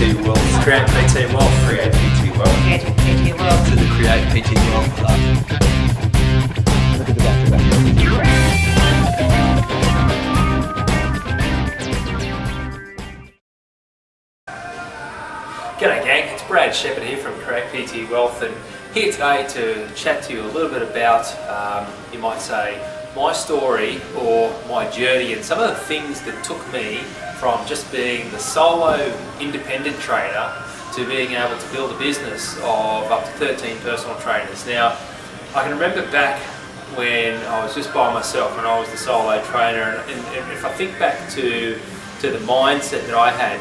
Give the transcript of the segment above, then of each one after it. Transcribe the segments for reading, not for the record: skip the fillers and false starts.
PT World. Create PT World. Create PT World. Create PT World. To the Create PT World Club. Look at the back of that. G'day gang, it's Brad Shepherd here from Create PT Wealth, and here today to chat to you a little bit about, you might say, my story or my journey and some of the things that took me from just being the solo independent trainer to being able to build a business of up to 13 personal trainers. Now, I can remember back when I was just by myself, when I was the solo trainer, and if I think back to the mindset that I had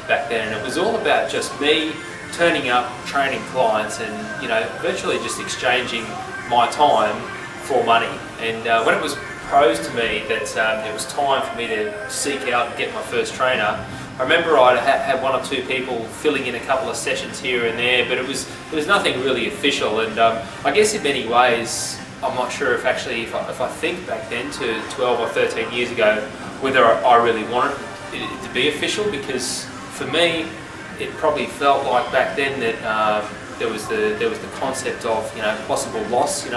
back then, it was all about just me turning up, training clients, and virtually just exchanging my time for money. And when it was proposed to me that it was time for me to seek out and get my first trainer, I remember I had one or two people filling in a couple of sessions here and there, but it was nothing really official. And I guess in many ways, I'm not sure if actually, if I think back then to 12 or 13 years ago, whether I really wanted it to be official, because for me, it probably felt like back then that there was the concept of possible loss.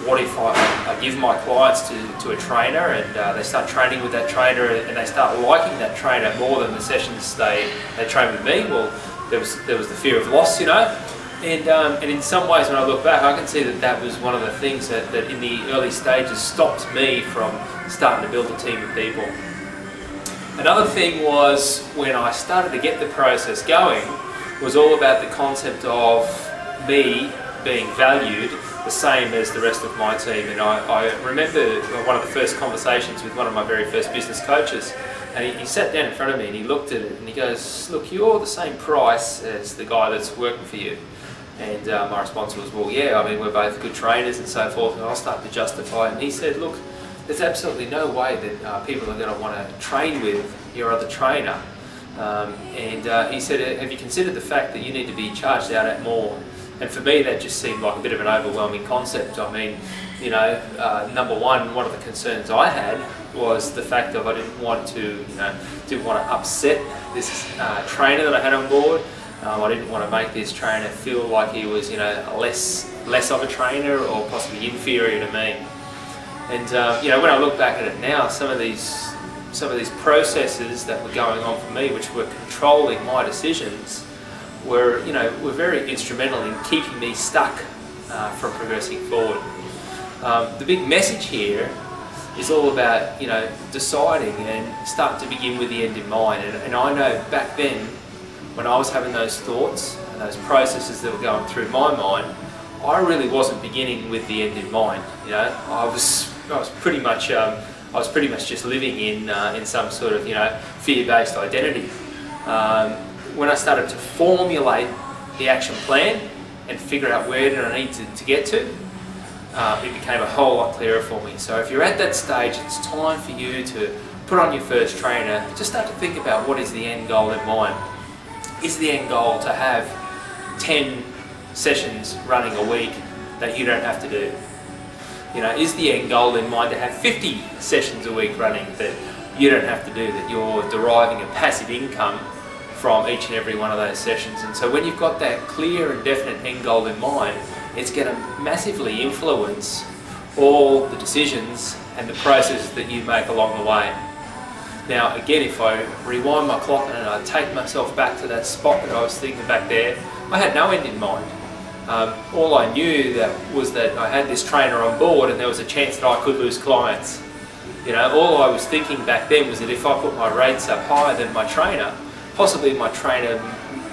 What if I give my clients to a trainer and they start training with that trainer and they start liking that trainer more than the sessions they train with me? Well, there was the fear of loss, and in some ways when I look back, I can see that was one of the things that in the early stages stopped me from starting to build a team of people. Another thing was when I started to get the process going, was all about the concept of me being valued the same as the rest of my team. And I remember one of the first conversations with one of my very first business coaches, and he sat down in front of me and he looked at it and he goes, "Look, you're the same price as the guy that's working for you." And my response was, "Well, yeah, I mean, we're both good trainers and so forth." And I'll start to justify it. And he said, "Look, there's absolutely no way that people are going to want to train with your other trainer." He said, "Have you considered the fact that you need to be charged out at more?" And for me, that just seemed like a bit of an overwhelming concept. I mean, number one of the concerns I had was the fact that I didn't want to upset this trainer that I had on board. I didn't want to make this trainer feel like he was, less of a trainer or possibly inferior to me. And when I look back at it now, some of these processes that were going on for me, which were controlling my decisions, were very instrumental in keeping me stuck from progressing forward. The big message here is all about deciding and start to begin with the end in mind. And I know back then, when I was having those thoughts and those processes that were going through my mind, I really wasn't beginning with the end in mind. I was pretty much just living in some sort of fear-based identity. When I started to formulate the action plan and figure out where did I need to get to, it became a whole lot clearer for me. So if you're at that stage, it's time for you to put on your first trainer. Just start to think about what is the end goal in mind. Is the end goal to have 10 sessions running a week that you don't have to do? Is the end goal in mind to have 50 sessions a week running that you don't have to do, that you're deriving a passive income from each and every one of those sessions? And so when you've got that clear and definite end goal in mind, it's going to massively influence all the decisions and the processes that you make along the way. Now again, if I rewind my clock and I take myself back to that spot that I was thinking back there, I had no end in mind. All I knew was that I had this trainer on board and there was a chance that I could lose clients. All I was thinking back then was that if I put my rates up higher than my trainer, possibly my trainer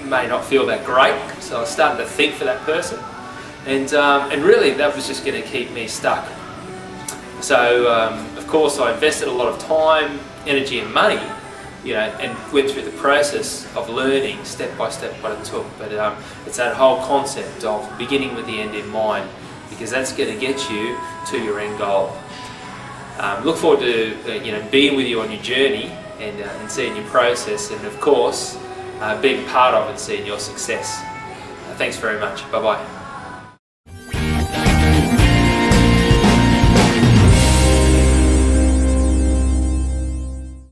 may not feel that great. So I was starting to think for that person, and really that was just going to keep me stuck. So of course I invested a lot of time, energy and money, and went through the process of learning step by step what it took. But it's that whole concept of beginning with the end in mind, because that's going to get you to your end goal. Look forward to being with you on your journey and seeing your process, and of course being part of it and seeing your success. Thanks very much. Bye bye.